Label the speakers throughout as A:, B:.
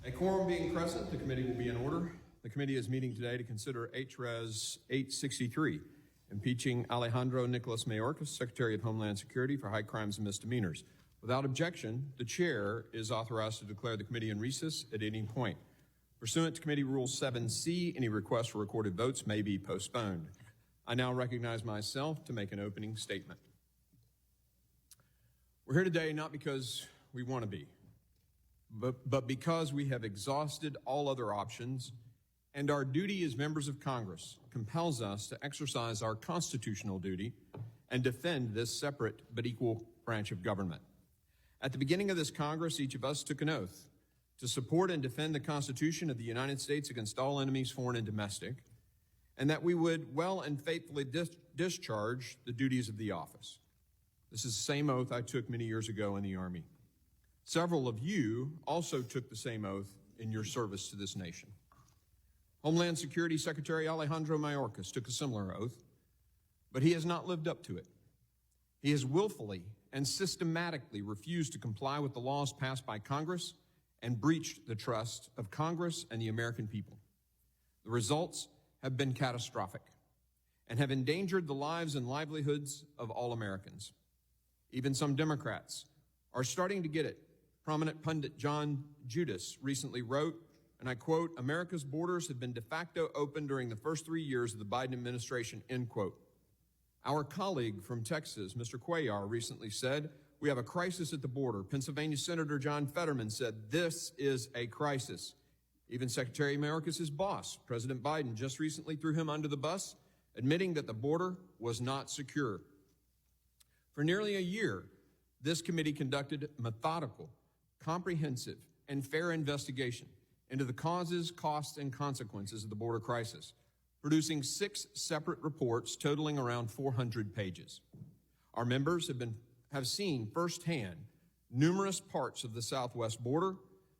A: A quorum being present, the committee will be in order. The committee is meeting today to consider HRES 863, impeaching Alejandro Nicolas Mayorkas, Secretary of Homeland Security, for high crimes and misdemeanors. Without objection, the chair is authorized to declare the committee in recess at any point. Pursuant to Committee Rule 7C, any request for recorded votes may be postponed. I now recognize myself to make an opening statement. We're here today not because we want to be, but because we have exhausted all other options, and our duty as members of Congress compels us to exercise our constitutional duty and defend this separate but equal branch of government. At the beginning of this Congress, each of us took an oath to support and defend the Constitution of the United States against all enemies, foreign and domestic, and that we would well and faithfully discharge the duties of the office. This is the same oath I took many years ago in the Army. Several of you also took the same oath in your service to this nation. Homeland Security Secretary Alejandro Mayorkas took a similar oath, but he has not lived up to it. He has willfully and systematically refused to comply with the laws passed by Congress and breached the trust of Congress and the American people. The results have been catastrophic and have endangered the lives and livelihoods of all Americans. Even some Democrats are starting to get it. Prominent pundit John Judas recently wrote, and I quote, "America's borders have been de facto open during the first 3 years of the Biden administration," end quote. Our colleague from Texas, Mr. Cuellar, recently said, "We have a crisis at the border." Pennsylvania Senator John Fetterman said, "This is a crisis." Even Secretary Mayorkas' boss, President Biden, just recently threw him under the bus, admitting that the border was not secure. For nearly a year, this committee conducted methodical, comprehensive, and fair investigation into the causes, costs, and consequences of the border crisis, producing 6 separate reports totaling around 400 pages. Our members have seen firsthand numerous parts of the southwest border,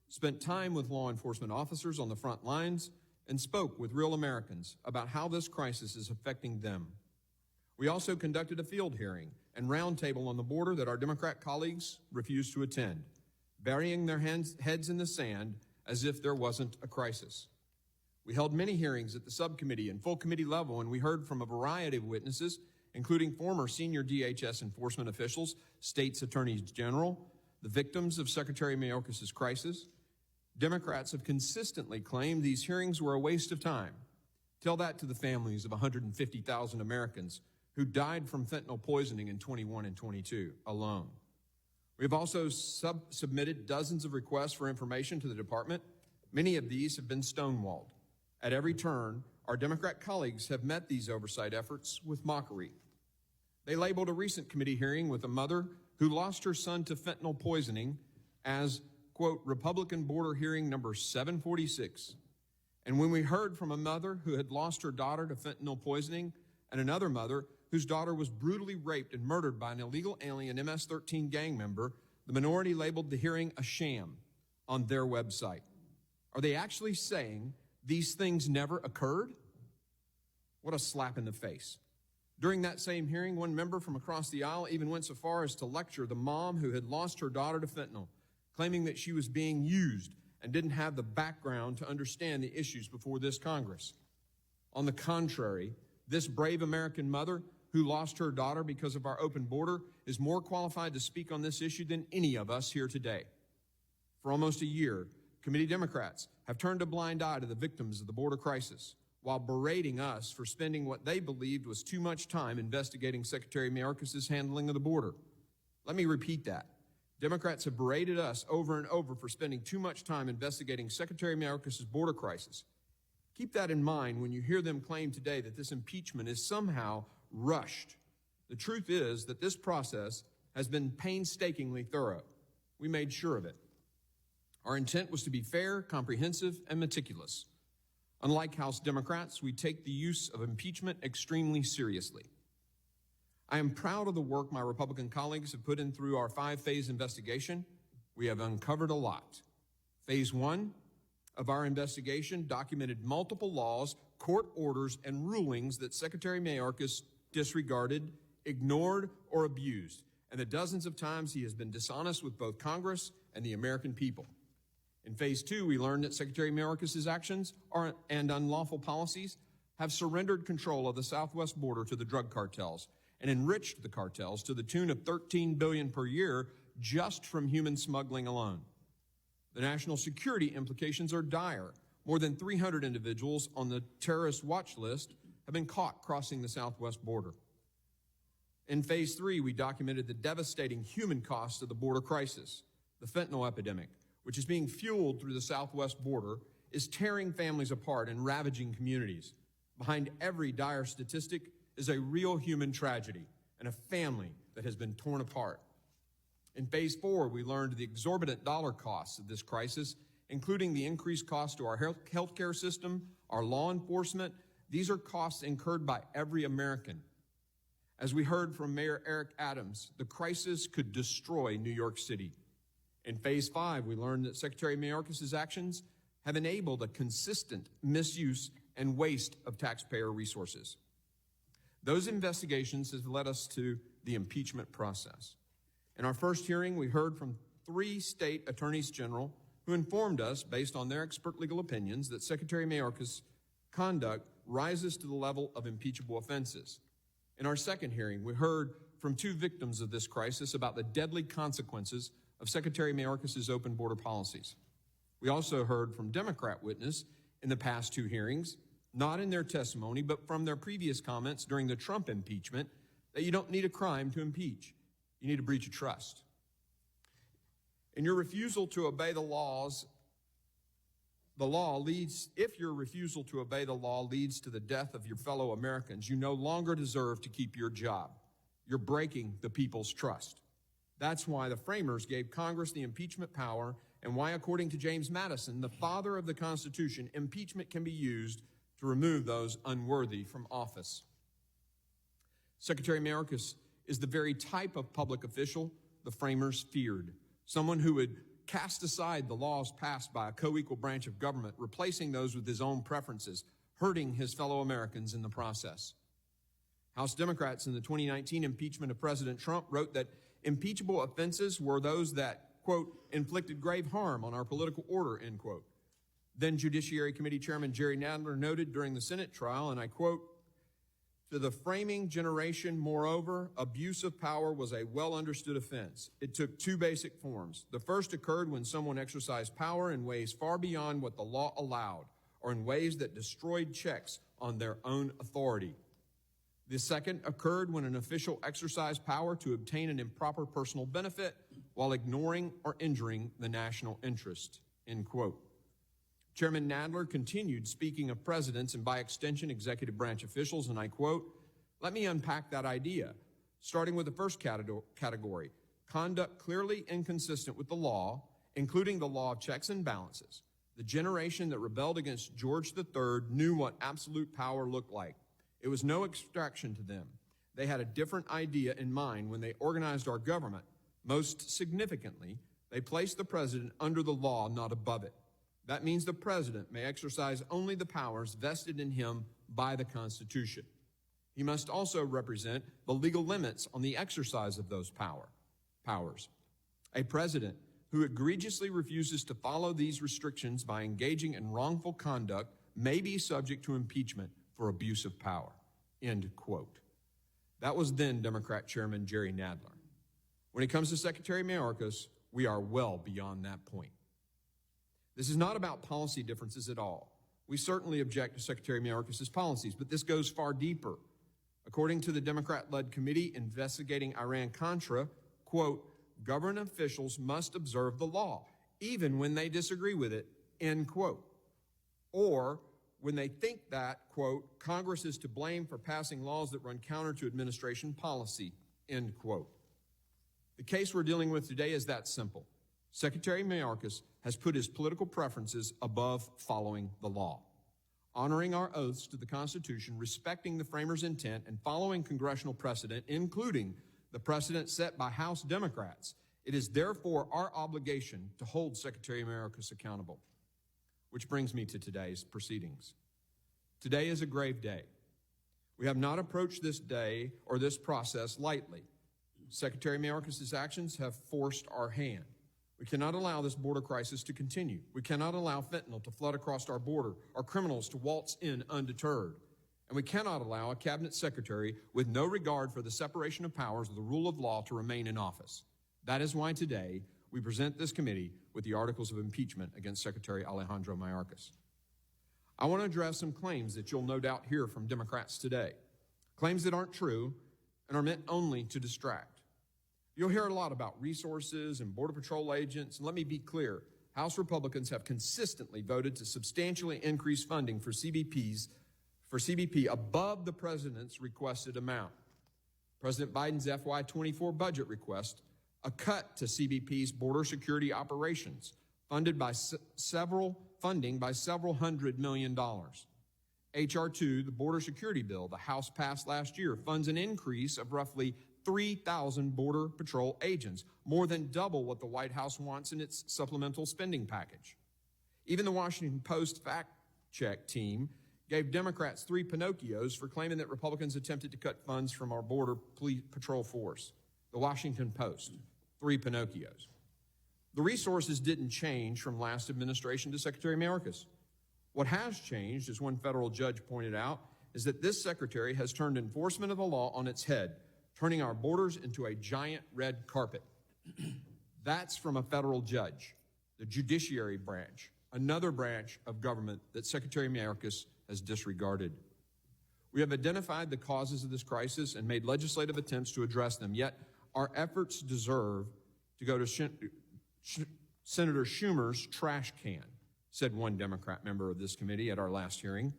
A: spent time with law enforcement officers on the front lines, and spoke with real Americans about how this crisis is affecting them. We also conducted a field hearing and roundtable on the border that our Democrat colleagues refused to attend, burying their heads in the sand as if there wasn't a crisis. We held many hearings at the subcommittee and full committee level, and we heard from a variety of witnesses, including former senior DHS enforcement officials, states' attorneys general, the victims of Secretary Mayorkas' crisis. Democrats have consistently claimed these hearings were a waste of time. Tell that to the families of 150,000 Americans who died from fentanyl poisoning in 21 and 22 alone. We have also submitted dozens of requests for information to the department. Many of these have been stonewalled. At every turn, our Democrat colleagues have met these oversight efforts with mockery. They labeled a recent committee hearing with a mother who lost her son to fentanyl poisoning as, quote, Republican border hearing number 746. And when we heard from a mother who had lost her daughter to fentanyl poisoning and another mother whose daughter was brutally raped and murdered by an illegal alien MS-13 gang member, the minority labeled the hearing a sham on their website. Are they actually saying these things never occurred? What a slap in the face. During that same hearing, one member from across the aisle even went so far as to lecture the mom who had lost her daughter to fentanyl, claiming that she was being used and didn't have the background to understand the issues before this Congress. On the contrary, this brave American mother who lost her daughter because of our open border is more qualified to speak on this issue than any of us here today. For almost a year, committee Democrats have turned a blind eye to the victims of the border crisis while berating us for spending what they believed was too much time investigating Secretary Mayorkas' handling of the border. Let me repeat that. Democrats have berated us over and over for spending too much time investigating Secretary Mayorkas' border crisis. Keep that in mind when you hear them claim today that this impeachment is somehow rushed. The truth is that this process has been painstakingly thorough. We made sure of it. Our intent was to be fair, comprehensive, and meticulous. Unlike House Democrats, we take the use of impeachment extremely seriously. I am proud of the work my Republican colleagues have put in through our 5-phase investigation. We have uncovered a lot. Phase 1 of our investigation documented multiple laws, court orders, and rulings that Secretary Mayorkas disregarded, ignored, or abused, and the dozens of times he has been dishonest with both Congress and the American people. In phase 2, we learned that Secretary Mayorkas' actions and unlawful policies have surrendered control of the southwest border to the drug cartels and enriched the cartels to the tune of $13 billion per year just from human smuggling alone. The national security implications are dire. More than 300 individuals on the terrorist watch list have been caught crossing the southwest border. In phase 3, we documented the devastating human cost of the border crisis. The fentanyl epidemic, which is being fueled through the southwest border, is tearing families apart and ravaging communities. Behind every dire statistic is a real human tragedy and a family that has been torn apart. In phase 4, we learned the exorbitant dollar costs of this crisis, including the increased cost to our healthcare system, our law enforcement. These are costs incurred by every American. As we heard from Mayor Eric Adams, the crisis could destroy New York City. In phase 5, we learned that Secretary Mayorkas' actions have enabled a consistent misuse and waste of taxpayer resources. Those investigations have led us to the impeachment process. In our first hearing, we heard from 3 state attorneys general who informed us, based on their expert legal opinions, that Secretary Mayorkas' conduct rises to the level of impeachable offenses. In our second hearing, we heard from 2 victims of this crisis about the deadly consequences of Secretary Mayorkas' open border policies. We also heard from Democrat witnesses in the past 2 hearings, not in their testimony, but from their previous comments during the Trump impeachment, that you don't need a crime to impeach. You need a breach of trust. In your refusal to obey the laws, if your refusal to obey the law leads to the death of your fellow Americans, you no longer deserve to keep your job. You're breaking the people's trust. That's why the framers gave Congress the impeachment power, and why, according to James Madison, the father of the Constitution, impeachment can be used to remove those unworthy from office. Secretary Mayorkas is the very type of public official the framers feared, someone who would cast aside the laws passed by a co-equal branch of government, replacing those with his own preferences, hurting his fellow Americans in the process. House Democrats in the 2019 impeachment of President Trump wrote that impeachable offenses were those that, quote, inflicted grave harm on our political order, end quote. Then Judiciary Committee Chairman Jerry Nadler noted during the Senate trial, and I quote, "To the framing generation, moreover, abuse of power was a well-understood offense. It took 2 basic forms. The first occurred when someone exercised power in ways far beyond what the law allowed, or in ways that destroyed checks on their own authority. The second occurred when an official exercised power to obtain an improper personal benefit while ignoring or injuring the national interest," end quote. Chairman Nadler continued speaking of presidents and, by extension, executive branch officials, and I quote, "Let me unpack that idea, starting with the first category, conduct clearly inconsistent with the law, including the law of checks and balances. The generation that rebelled against George III knew what absolute power looked like. It was no abstraction to them. They had a different idea in mind when they organized our government. Most significantly, they placed the president under the law, not above it. That means the president may exercise only the powers vested in him by the Constitution. He must also represent the legal limits on the exercise of those powers. A president who egregiously refuses to follow these restrictions by engaging in wrongful conduct may be subject to impeachment for abuse of power," end quote. That was then Democrat Chairman Jerry Nadler. When it comes to Secretary Mayorkas, we are well beyond that point. This is not about policy differences at all. We certainly object to Secretary Mayorkas' policies, but this goes far deeper. According to the Democrat-led committee investigating Iran-Contra, quote, "Government officials must observe the law, even when they disagree with it," end quote. Or when they think that, quote, "Congress is to blame for passing laws that run counter to administration policy," end quote. The case we're dealing with today is that simple. Secretary Mayorkas has put his political preferences above following the law. Honoring our oaths to the Constitution, respecting the framers' intent, and following congressional precedent, including the precedent set by House Democrats, it is therefore our obligation to hold Secretary Mayorkas accountable. Which brings me to today's proceedings. Today is a grave day. We have not approached this day or this process lightly. Secretary Mayorkas' actions have forced our hand. We cannot allow this border crisis to continue. We cannot allow fentanyl to flood across our border, our criminals to waltz in undeterred. And we cannot allow a cabinet secretary with no regard for the separation of powers or the rule of law to remain in office. That is why today we present this committee with the articles of impeachment against Secretary Alejandro Mayorkas. I want to address some claims that you'll no doubt hear from Democrats today, claims that aren't true and are meant only to distract. You'll hear a lot about resources and Border Patrol agents, and let me be clear, House Republicans have consistently voted to substantially increase funding for CBP above the president's requested amount. President Biden's FY24 budget request, a cut to CBP's border security operations, funding by several $100 million. H.R. 2, the border security bill the House passed last year, funds an increase of roughly 3,000 Border Patrol agents, more than double what the White House wants in its supplemental spending package. Even the Washington Post fact-check team gave Democrats 3 Pinocchios for claiming that Republicans attempted to cut funds from our Border Patrol force. The Washington Post, 3 Pinocchios. The resources didn't change from last administration to Secretary Mayorkas. What has changed, as one federal judge pointed out, is that this secretary has turned enforcement of the law on its head, turning our borders into a giant red carpet. That's from a federal judge, the judiciary branch, another branch of government that Secretary Mayorkas has disregarded. We have identified the causes of this crisis and made legislative attempts to address them, yet our efforts deserve to go to Senator Schumer's trash can, said one Democrat member of this committee at our last hearing.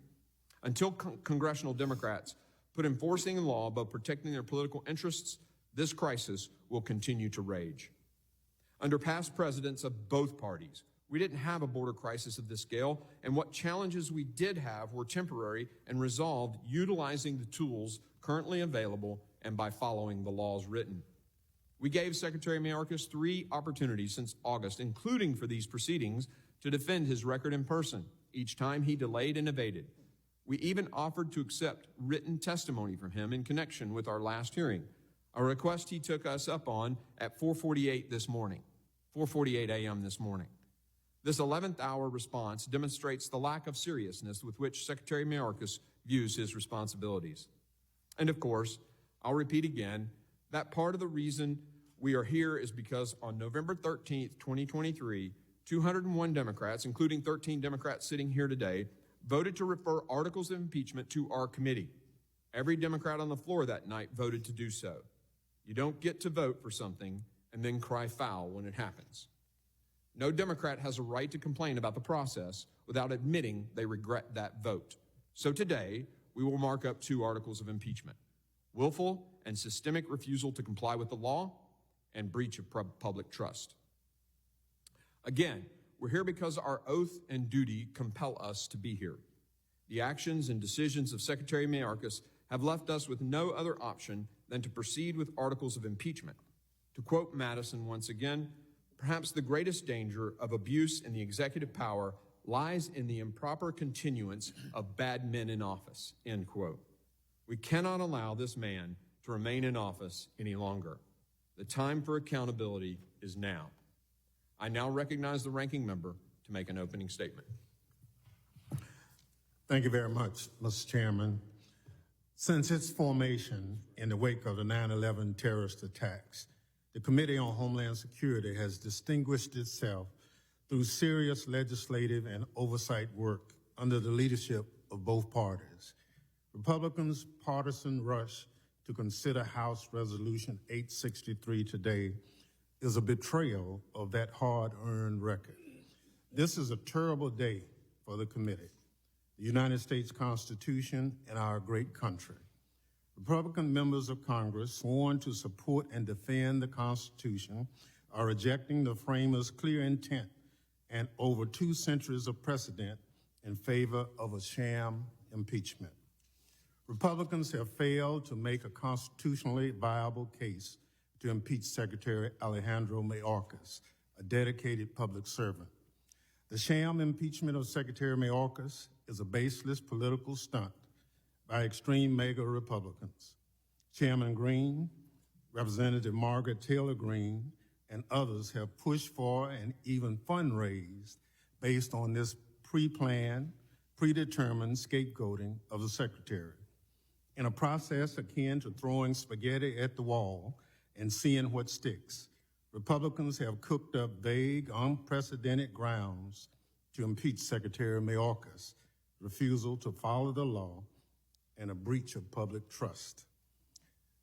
A: Until congressional Democrats put enforcing the law above protecting their political interests, this crisis will continue to rage. Under past presidents of both parties, we didn't have a border crisis of this scale, and what challenges we did have were temporary and resolved utilizing the tools currently available and by following the laws written. We gave Secretary Mayorkas 3 opportunities since August, including for these proceedings, to defend his record in person. Each time he delayed and evaded. We even offered to accept written testimony from him in connection with our last hearing, a request he took us up on at 4:48 a.m. this morning. This 11th hour response demonstrates the lack of seriousness with which Secretary Mayorkas views his responsibilities. And of course, I'll repeat again, that part of the reason we are here is because on November 13th, 2023, 201 Democrats, including 13 Democrats sitting here today, voted to refer articles of impeachment to our committee. Every Democrat on the floor that night voted to do so. You don't get to vote for something and then cry foul when it happens. No Democrat has a right to complain about the process without admitting they regret that vote. So today, we will mark up 2 articles of impeachment: willful and systemic refusal to comply with the law and breach of public trust. Again, we're here because our oath and duty compel us to be here. The actions and decisions of Secretary Mayorkas have left us with no other option than to proceed with articles of impeachment. To quote Madison once again, perhaps the greatest danger of abuse in the executive power lies in the improper continuance of bad men in office, end quote. We cannot allow this man to remain in office any longer. The time for accountability is now. I now recognize the ranking member to make an opening statement.
B: Thank you very much, Mr. Chairman. Since its formation in the wake of the 9/11 terrorist attacks, the Committee on Homeland Security has distinguished itself through serious legislative and oversight work under the leadership of both parties. Republicans' partisan rush to consider House Resolution 863 today is a betrayal of that hard-earned record. This is a terrible day for the committee, the United States Constitution, and our great country. Republican members of Congress sworn to support and defend the Constitution are rejecting the framers' clear intent and over 2 centuries of precedent in favor of a sham impeachment. Republicans have failed to make a constitutionally viable case to impeach Secretary Alejandro Mayorkas, a dedicated public servant. The sham impeachment of Secretary Mayorkas is a baseless political stunt by extreme MAGA Republicans. Chairman Green, Representative Margaret Taylor Greene, and others have pushed for and even fundraised based on this pre-planned, predetermined scapegoating of the secretary. In a process akin to throwing spaghetti at the wall and seeing what sticks, Republicans have cooked up vague, unprecedented grounds to impeach Secretary Mayorkas, refusal to follow the law, and a breach of public trust.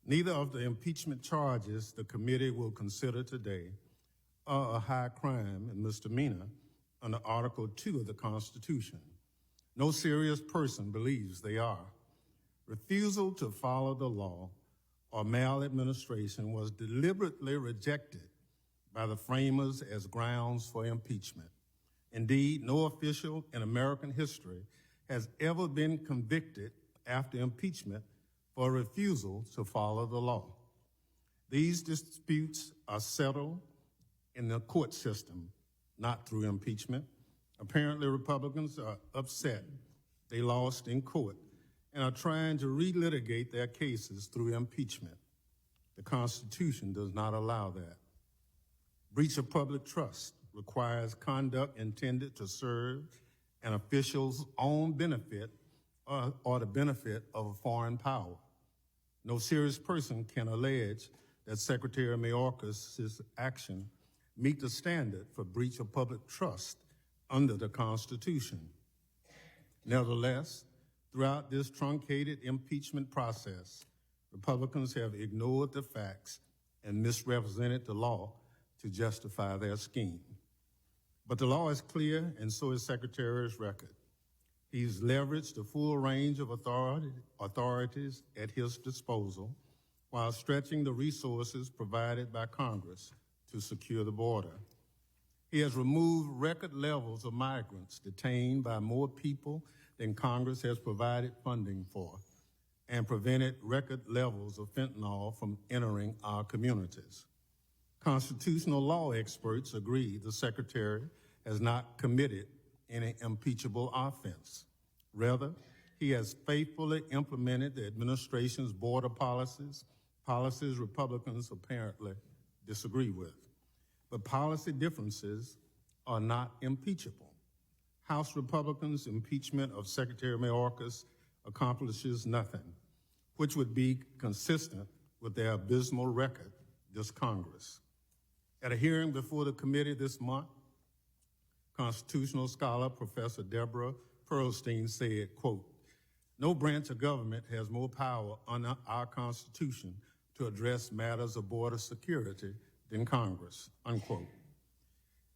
B: Neither of the impeachment charges the committee will consider today are a high crime and misdemeanor under Article 2 of the Constitution. No serious person believes they are. Refusal to follow the law or maladministration was deliberately rejected by the framers as grounds for impeachment. Indeed, no official in American history has ever been convicted after impeachment for refusal to follow the law. These disputes are settled in the court system, not through impeachment. Apparently, Republicans are upset they lost in court and are trying to relitigate their cases through impeachment. The Constitution does not allow that. Breach of public trust requires conduct intended to serve an official's own benefit or the benefit of a foreign power. No serious person can allege that Secretary Mayorkas' action meet the standard for breach of public trust under the Constitution. Nevertheless, throughout this truncated impeachment process, Republicans have ignored the facts and misrepresented the law to justify their scheme. But the law is clear, and so is Secretary's record. He's leveraged the full range of authorities at his disposal while stretching the resources provided by Congress to secure the border. He has removed record levels of migrants detained by more people than Congress has provided funding for, and prevented record levels of fentanyl from entering our communities. Constitutional law experts agree the Secretary has not committed any impeachable offense. Rather, he has faithfully implemented the administration's border policies Republicans apparently disagree with. But policy differences are not impeachable. House Republicans' impeachment of Secretary Mayorkas accomplishes nothing, which would be consistent with their abysmal record this Congress. At a hearing before the committee this month, constitutional scholar Professor Deborah Pearlstein said, quote, "No branch of government has more power under our Constitution to address matters of border security than Congress," unquote.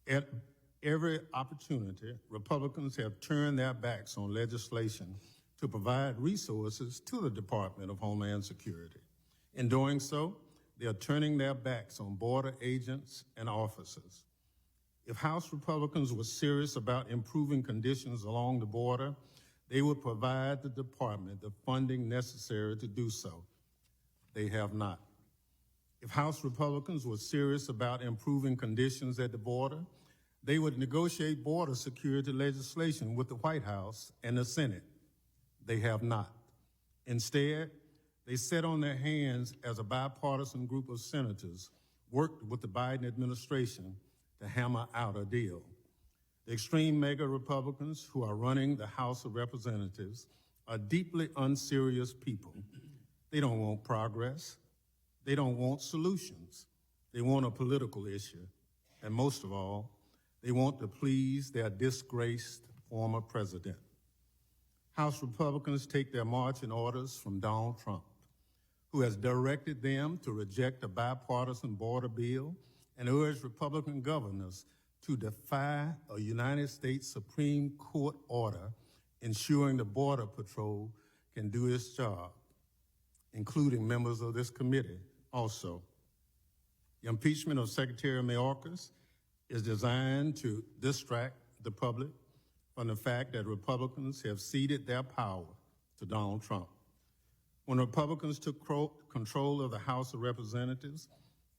B: At every opportunity, Republicans have turned their backs on legislation to provide resources to the Department of Homeland Security. In doing so, they are turning their backs on border agents and officers. If House Republicans were serious about improving conditions along the border, they would provide the department the funding necessary to do so. They have not. If House Republicans were serious about improving conditions at the border, they would negotiate border security legislation with the White House and the Senate. They have not. Instead, they sat on their hands as a bipartisan group of senators worked with the Biden administration to hammer out a deal. The extreme mega Republicans who are running the House of Representatives are deeply unserious people. They don't want progress. They don't want solutions. They want a political issue. And most of all, they want to please their disgraced former president. House Republicans take their marching orders from Donald Trump, who has directed them to reject a bipartisan border bill and urge Republican governors to defy a United States Supreme Court order ensuring the Border Patrol can do its job, including members of this committee also. The impeachment of Secretary Mayorkas is designed to distract the public from the fact that Republicans have ceded their power to Donald Trump. When Republicans took control of the House of Representatives,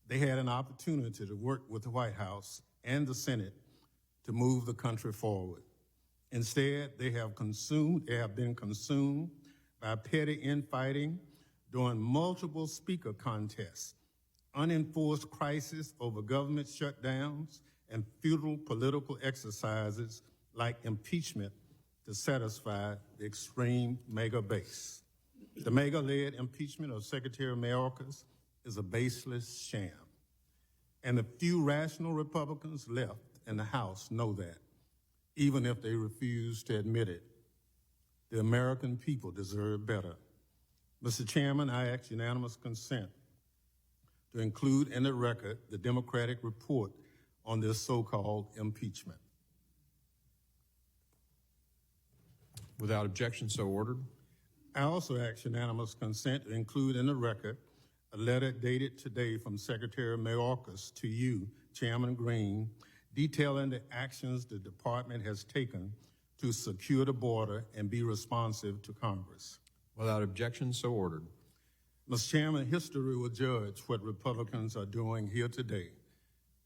B: they had an opportunity to work with the White House and the Senate to move the country forward. Instead, they have been consumed by petty infighting during multiple speaker contests unenforced crisis over government shutdowns, and futile political exercises like impeachment to satisfy the extreme mega base. The mega-led impeachment of Secretary Mayorkas is a baseless sham. And the few rational Republicans left in the House know that, even if they refuse to admit it. The American people deserve better. Mr. Chairman, I ask unanimous consent to include in the record the Democratic report on this so-called impeachment.
A: Without objection, so ordered.
B: I also ask unanimous consent to include in the record a letter dated today from Secretary Mayorkas to you, Chairman Green, detailing the actions the department has taken to secure the border and be responsive to Congress.
A: Without objection, so ordered.
B: Mr. Chairman, history will judge what Republicans are doing here today,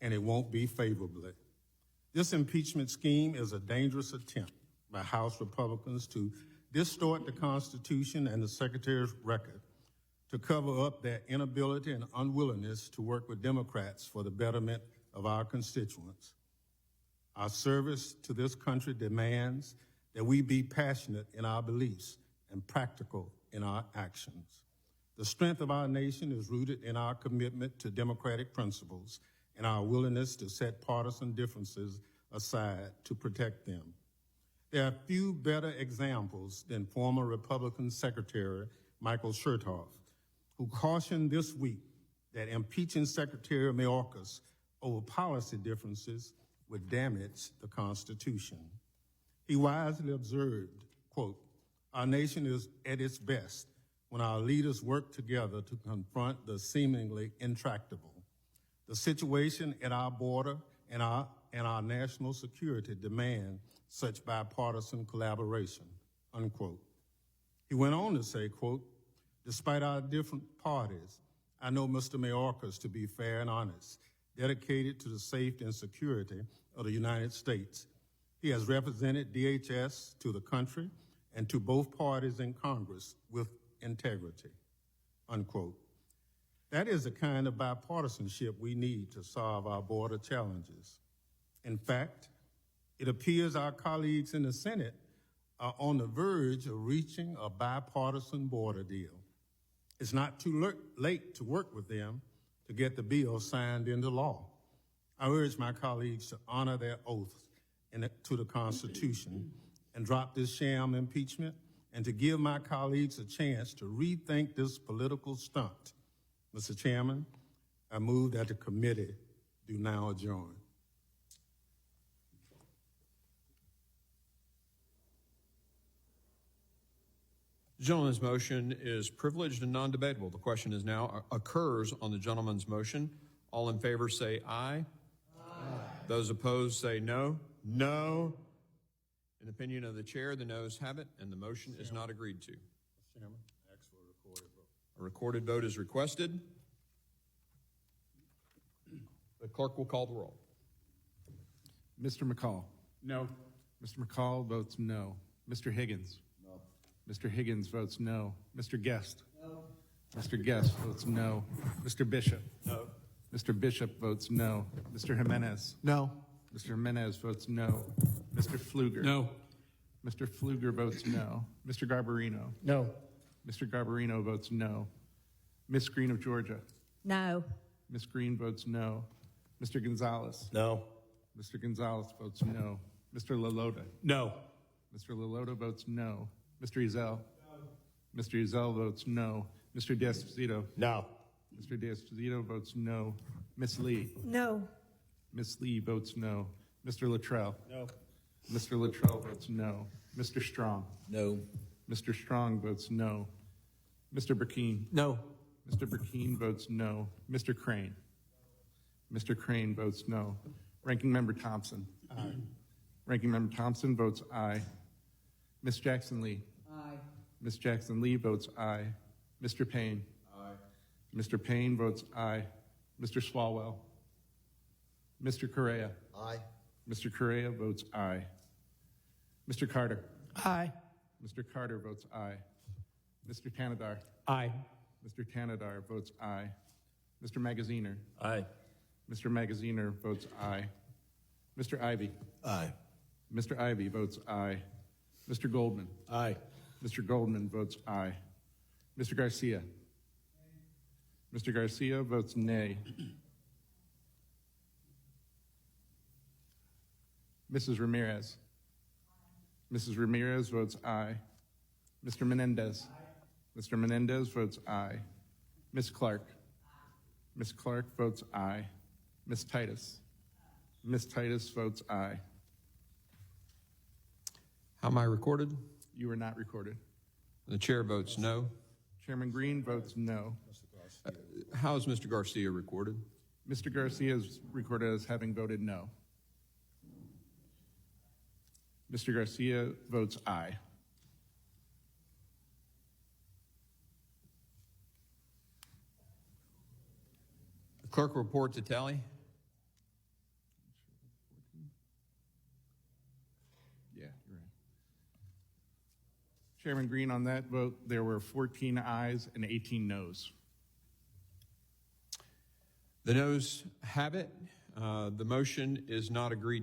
B: and it won't be favorably. This impeachment scheme is a dangerous attempt by House Republicans to distort the Constitution and the Secretary's record to cover up their inability and unwillingness to work with Democrats for the betterment of our constituents. Our service to this country demands that we be passionate in our beliefs and practical in our actions. The strength of our nation is rooted in our commitment to democratic principles and our willingness to set partisan differences aside to protect them. There are few better examples than former Republican Secretary Michael Chertoff, who cautioned this week that impeaching Secretary Mayorkas over policy differences would damage the Constitution. He wisely observed, quote, "Our nation is at its best when our leaders work together to confront the seemingly intractable. The situation at our border and our national security demand such bipartisan collaboration," unquote. He went on to say, quote, "Despite our different parties, I know Mr. Mayorkas to be fair and honest, dedicated to the safety and security of the United States. He has represented DHS to the country and to both parties in Congress with integrity," unquote. That is the kind of bipartisanship we need to solve our border challenges. In fact, it appears our colleagues in the Senate are on the verge of reaching a bipartisan border deal. It's not too late to work with them to get the bill signed into law. I urge my colleagues to honor their oaths to the Constitution and drop this sham impeachment, and to give my colleagues a chance to rethink this political stunt. Mr. Chairman, I move that the committee do now adjourn.
A: The gentleman's motion is privileged and non-debatable. The question is now occurs on the gentleman's motion. All in favor say aye. Aye. Those opposed say no. No. In the opinion of the chair, the noes have it, and the motion is not agreed to.
B: Mr. Chairman, I ask for a recorded vote.
A: A recorded vote is requested. The clerk will call the roll.
C: Mr. McCall.
D: No.
C: Mr. McCall votes no. Mr. Higgins.
D: No.
C: Mr. Higgins votes no. Mr. Guest.
D: No.
C: Mr. Guest votes no. Mr. Bishop.
A: No.
C: Mr. Bishop votes no. Mr. Jimenez.
D: No.
C: Mr. Jimenez votes no. Mr. Pfluger.
D: No.
C: Mr. Pfluger votes no. Mr. Garbarino.
D: No.
C: Mr. Garbarino votes no. Ms. Green of Georgia.
E: No.
C: Ms. Green votes no. Mr. Gonzalez.
D: No.
C: Mr. Gonzalez votes no. Mr. LaLota.
D: No.
C: Mr. LaLota votes no. Mr. Ezell. No. Mr. Ezell votes no. Mr. D'Esposito.
D: No.
C: Mr. D'Esposito votes no. Ms. Lee.
E: No.
C: Ms. Lee votes no. Mr. Luttrell.
D: No.
C: Mr. Luttrell votes no. Mr. Strong.
D: No.
C: Mr. Strong votes no. Mr. Burkeen.
D: No.
C: Mr. Burkeen votes no. Mr. Crane. Mr. Crane votes no. Ranking Member Thompson.
B: Aye.
C: Ranking Member Thompson votes aye. Ms. Jackson Lee.
E: Aye.
C: Ms. Jackson Lee votes aye. Mr. Payne.
D: Aye.
C: Mr. Payne votes aye. Mr. Swalwell. Mr. Correa.
D: Aye.
C: Mr. Correa votes aye. Mr. Carter.
D: Aye.
C: Mr. Carter votes aye. Mr. Tanadar.
D: Aye.
C: Mr. Tanadar votes aye. Mr. Magaziner.
D: Aye.
C: Mr. Magaziner votes aye. Mr. Ivy.
D: Aye.
C: Mr. Ivy votes aye. Mr. Goldman.
D: Aye.
C: Mr. Goldman votes aye. Mr. Garcia. Mr. Garcia votes nay. Mrs. Ramirez. Mrs. Ramirez votes aye. Mr. Menendez. Mr. Menendez votes aye. Ms. Clark. Ms. Clark votes aye. Ms. Titus. Ms. Titus votes aye.
A: How am I recorded?
C: You are not recorded.
A: The chair votes no.
C: Chairman Green votes no.
A: How is Mr. Garcia recorded?
C: Mr. Garcia is recorded as having voted no. Mr. Garcia votes aye.
A: The clerk will report to tally.
C: Yeah, you're right. Chairman Green, on that vote, there were 14 ayes and 18 noes.
A: The noes have it. The motion is not agreed